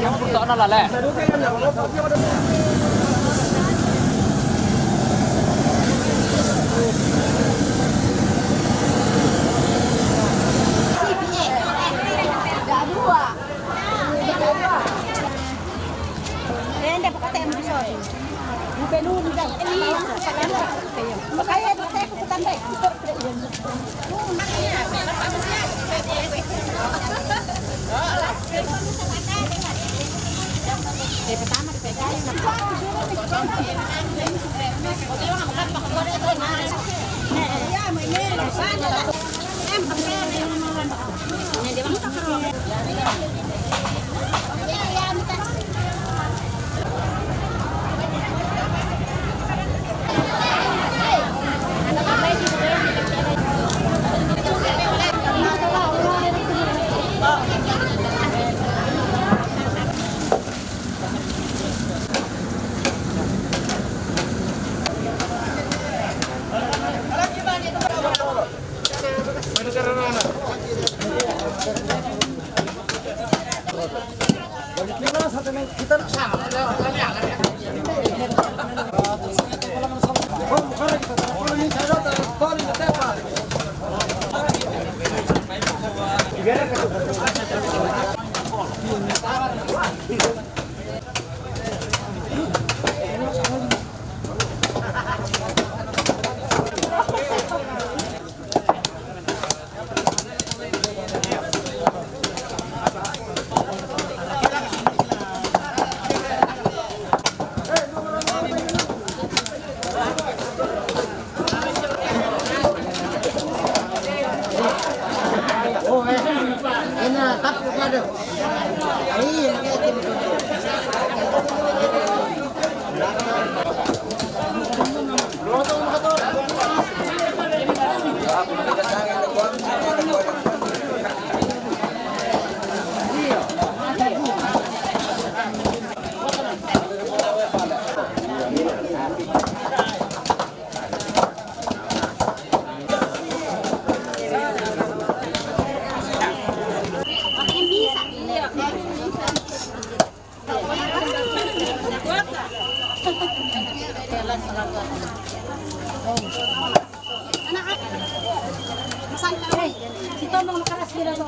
Yung punto na lala. Si Tomong makaras sila sa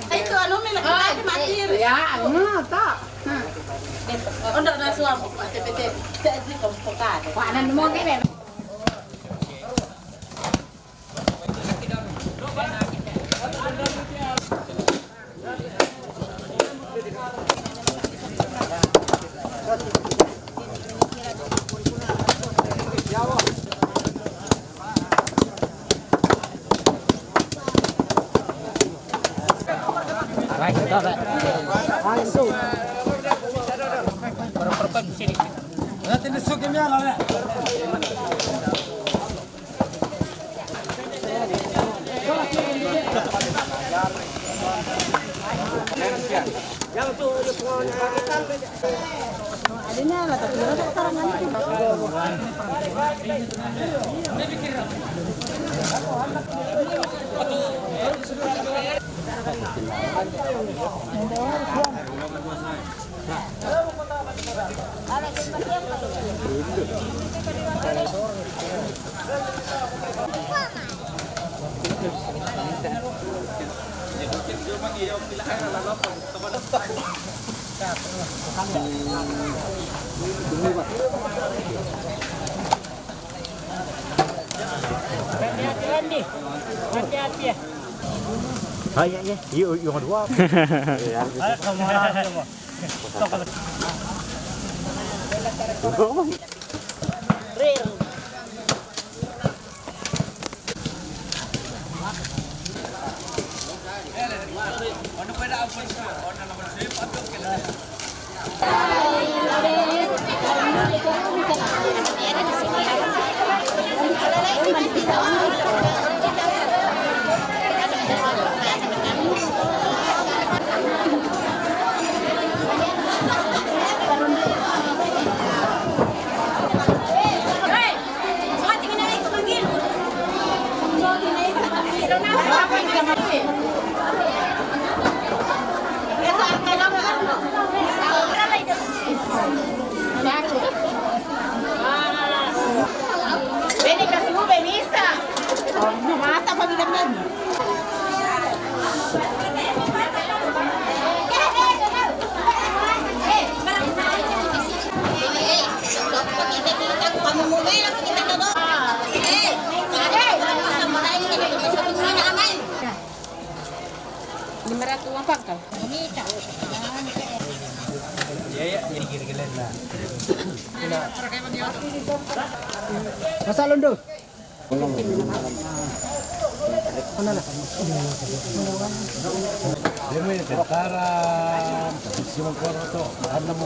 Itu anu mila kita mati. Ya, tak. Onda na suam ko TPT. Di kompokado. Kuanan mo kini. Baik, kita baik. Langsung. Perempuan sini. Nanti besok ini lah. Adanya lah tapi orang Ya, yuk kedua. mata pa bilang. Masa londo. Demi tentaran, semua koro to, ano mo.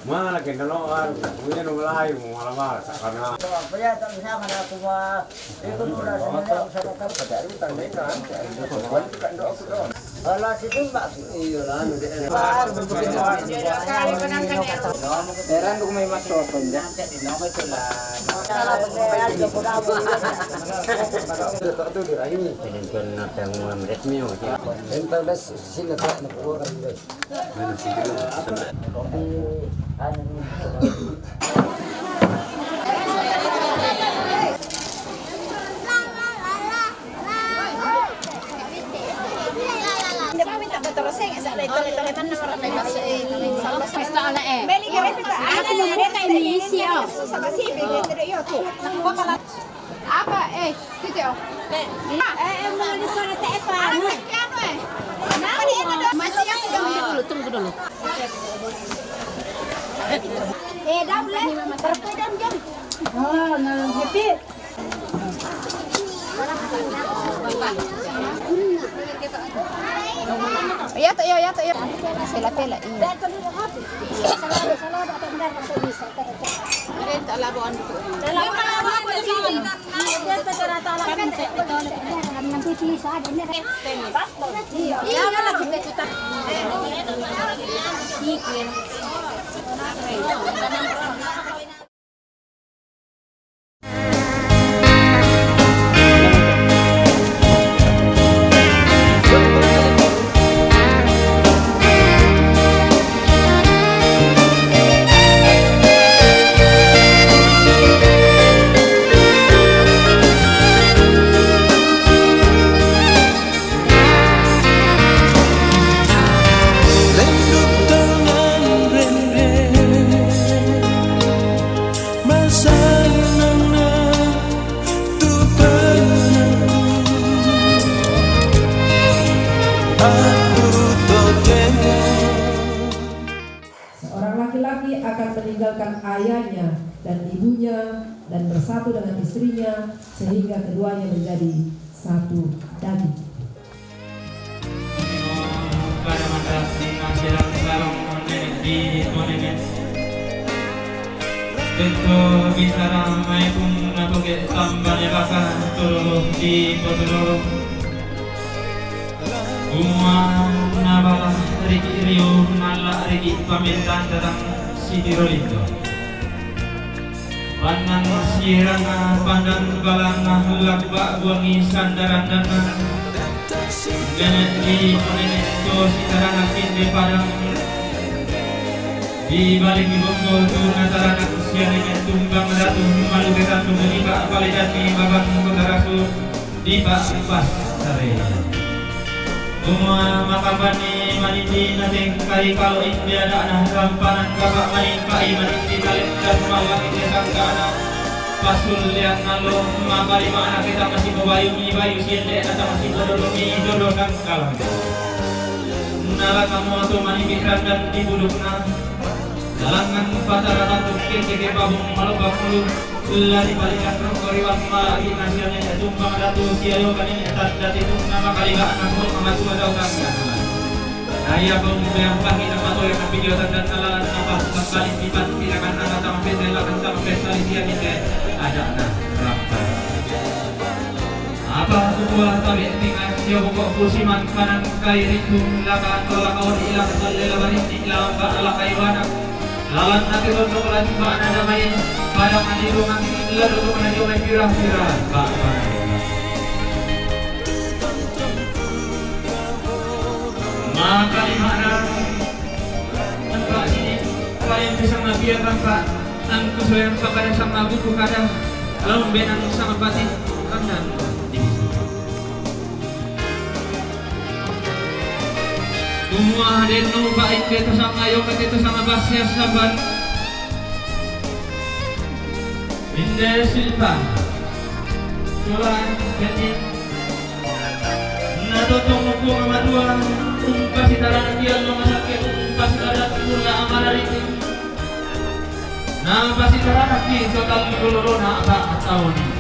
Mana kenaloan, punya nulai mau malam karena. Kaya tak bisa mana kuma itu pula sama kan pada itu tandai kan. Itu kan doa aku doa. Alah situ mbak. Iya lah nanti. Heran aku may masokon ya. Dinamay sila. Itu dia ini. Penonton natang resmi oh. Entarles sila tak nakuha kan guys. Apa gitu ya? Mau suara telepon. Masih yang tunggu dulu. Dah boleh. Terpedam jam. Oh, nah, happy. Ya to yo. Sila pela. Iya. Seorang laki-laki akan meninggalkan ayahnya dan ibunya dan bersatu dengan istrinya sehingga keduanya menjadi satu daging. Tentu bicara mai pun aku ke tambahnya bakal turun di potong. Nabala Riki Rio Nala Riki pamitan datang Siti Rolito Panang sirana pandan balana lakba buangi sandaran dana Nenek di nenek to sitarana kinde padang di balik ibongo tu natarana usia nenek tumbang ratu malu ketan tunggu Pak Palidati babang kotarasu di Pak Pas Sare Umma makabani maniti nating kari kalau India ada rampanan kakak manin kai maniti kali dan malah ini sangkana pasul lihat nalo makari mana kita masih bawayu mi bayu siende atau masih bodolomi dodo dan kalah nala kamu atau mani pikiran dan dibudukna dalangan patara tatu keke babung malu bakulu lari balikan rongkoriwan mari nasiannya tumbang ratu siayo kanin tanda itu nama kali gak anak mau mengatu atau kagak ayah bang yang pagi nama to yang video dan nalan apa kali pipan tidak akan anak sama pete lakan sama pesta dia kita ada anak rampa apa sebuah tabi tinggal dia pokok kursiman kanan kairi lakan tolak awal ilang salela barinti lamba ala kaiwana lalan nanti untuk lagi mana damai pada mandi rumah lalu menjadi orang pirah-pirah Pak. Maka di mana tempat ini kalian bisa ngabiarkan Pak angku soyang kepada sama buku kadang lalu benang sama pati kanan semua denu baik itu sama ayo itu sama basnya sabar Indah Silva Jualan jadi Nato tunggu sama dua Pasti taran dia nomor sakit Pasti taran pula amalan itu Nah pasti taran lagi total di Golorona tak tahu nih